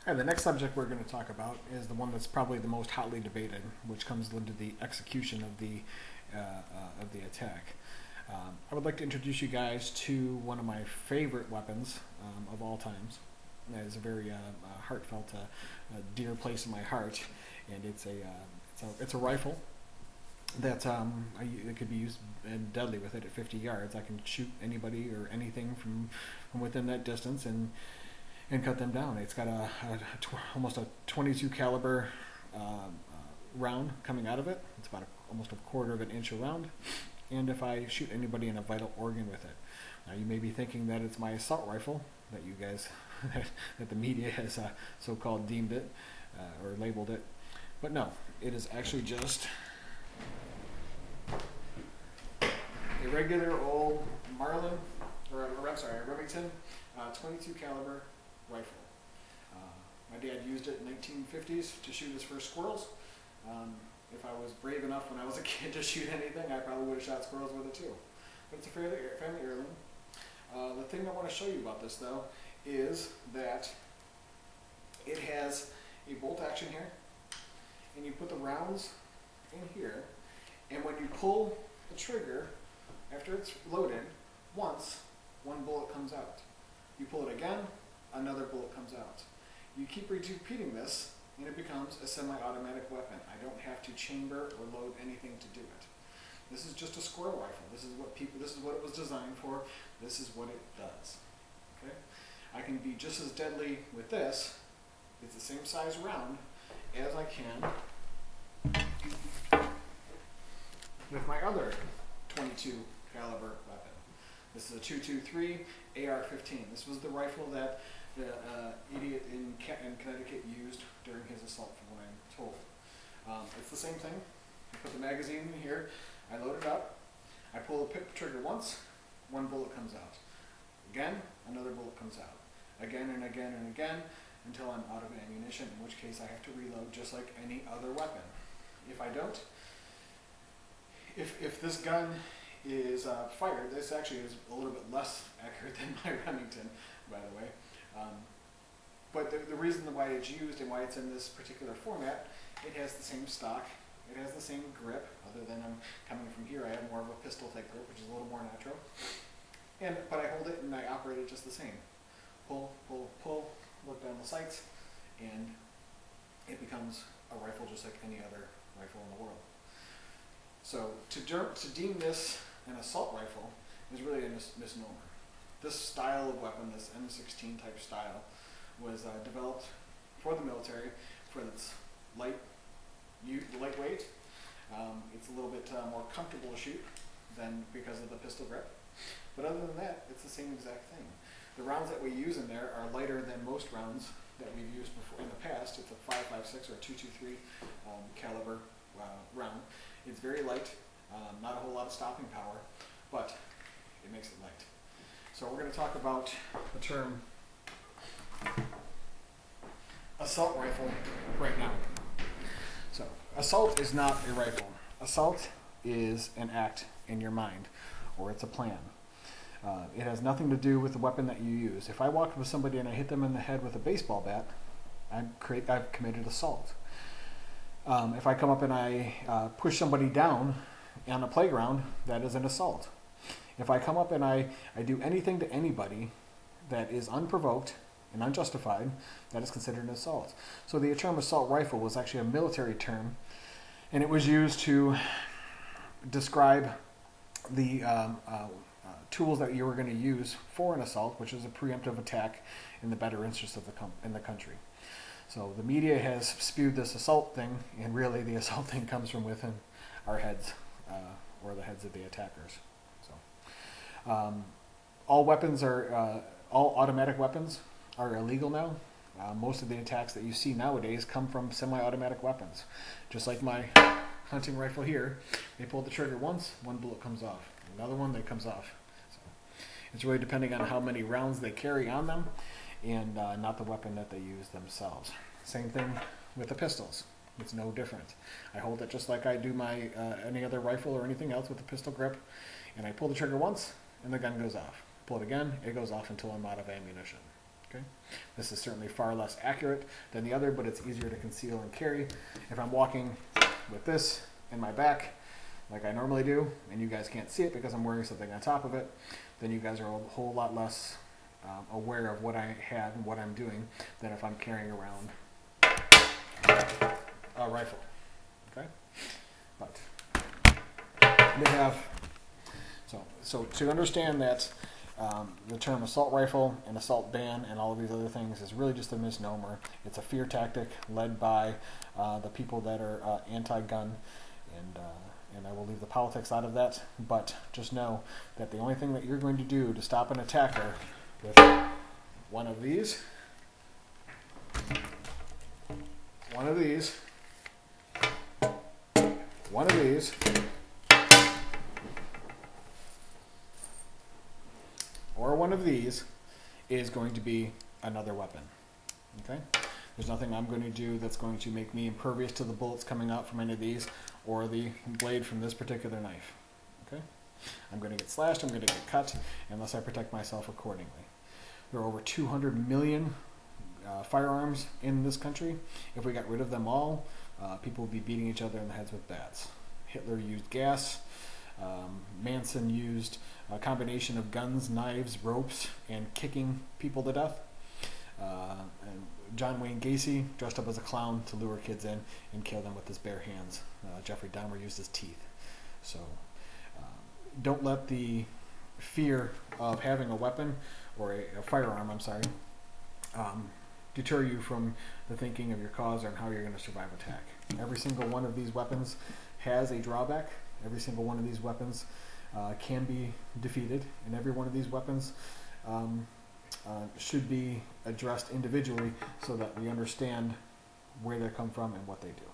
The next subject we're going to talk about is the one that's probably the most hotly debated, which comes into the execution of the attack. I would like to introduce you guys to one of my favorite weapons of all times. It is a very heartfelt, dear place in my heart, and it's a rifle that it could be used and deadly with it at 50 yards. I can shoot anybody or anything from within that distance and cut them down. It's got almost a 22 caliber round coming out of it. It's about almost a quarter of an inch around, and if I shoot anybody in a vital organ with it. Now you may be thinking that it's my assault rifle that you guys that the media has so-called deemed it or labeled it, but no, it is actually just a regular old Marlin, or I'm sorry, a Remington 22 caliber rifle. My dad used it in the 1950s to shoot his first squirrels. If I was brave enough when I was a kid to shoot anything, I probably would have shot squirrels with it too. But it's a family heirloom. The thing I want to show you about this though is that it has a bolt action here, and you put the rounds in here, and when you pull the trigger after it's loaded, once, one bullet comes out. You pull it again, another bullet comes out. You keep repeating this, and it becomes a semi-automatic weapon. I don't have to chamber or load anything to do it. This is just a squirrel rifle. This is what it was designed for. This is what it does. Okay? I can be just as deadly with this. It's the same size round as I can with my other 22 caliber weapon. This is a 223 AR-15. This was the rifle that the idiot in Connecticut used during his assault, from what I'm told. It's the same thing. I put the magazine in here, I load it up, I pull the trigger once, one bullet comes out. Again, another bullet comes out. Again and again and again, until I'm out of ammunition, in which case I have to reload just like any other weapon. If I don't, if this gun is fired, this actually is a little bit less accurate than my Remington, by the way. But the reason why it's used and why it's in this particular format, it has the same stock, it has the same grip, other than I'm coming from here, I have more of a pistol type grip, which is a little more natural. But I hold it and I operate it just the same. Pull, pull, pull, look down the sights, and it becomes a rifle just like any other rifle in the world. So to deem this an assault rifle is really a misnomer. This style of weapon, this M16 type style, was developed for the military for its lightweight. It's a little bit more comfortable to shoot than because of the pistol grip. But other than that, it's the same exact thing. The rounds that we use in there are lighter than most rounds that we've used before in the past. It's a 5.56 or 223 caliber round. It's very light, not a whole lot of stopping power, but it makes it light. So we're going to talk about the term assault rifle right now. So assault is not a rifle. Assault is an act in your mind, or it's a plan. It has nothing to do with the weapon that you use. If I walk up with somebody and I hit them in the head with a baseball bat, I've committed assault. If I come up and I push somebody down on a playground, that is an assault. If I come up and I do anything to anybody that is unprovoked and unjustified, that is considered an assault. So the term assault rifle was actually a military term, and it was used to describe the tools that you were going to use for an assault, which is a preemptive attack in the better interest of the country. So the media has spewed this assault thing, and really the assault thing comes from within our heads, or the heads of the attackers. So all weapons are, all automatic weapons are illegal now. Most of the attacks that you see nowadays come from semi-automatic weapons. Just like my hunting rifle here, they pull the trigger once, one bullet comes off. Another one, that comes off. So it's really depending on how many rounds they carry on them, and not the weapon that they use themselves. Same thing with the pistols. It's no different. I hold it just like I do my any other rifle or anything else with a pistol grip, and I pull the trigger once, and the gun goes off. Pull it again, it goes off until I'm out of ammunition. Okay? This is certainly far less accurate than the other, but it's easier to conceal and carry. If I'm walking with this in my back, like I normally do, and you guys can't see it because I'm wearing something on top of it, then you guys are a whole lot less aware of what I have and what I'm doing than if I'm carrying around a rifle. Okay, but they have so to understand that the term assault rifle and assault ban and all of these other things is really just a misnomer. It's a fear tactic led by the people that are anti-gun, and I will leave the politics out of that. But just know that the only thing that you're going to do to stop an attacker with one of these, one of these, or one of these is going to be another weapon. Okay? There's nothing I'm going to do that's going to make me impervious to the bullets coming out from any of these or the blade from this particular knife. Okay? I'm going to get slashed, I'm going to get cut, unless I protect myself accordingly. There are over 200 million firearms in this country. If we got rid of them all, people would be beating each other in the heads with bats. Hitler used gas. Manson used a combination of guns, knives, ropes, and kicking people to death. And John Wayne Gacy dressed up as a clown to lure kids in and kill them with his bare hands. Jeffrey Dahmer used his teeth. So don't let the fear of having a weapon or a firearm, deter you from the thinking of your cause and how you're going to survive attack. Every single one of these weapons has a drawback. Every single one of these weapons can be defeated, and every one of these weapons should be addressed individually so that we understand where they come from and what they do.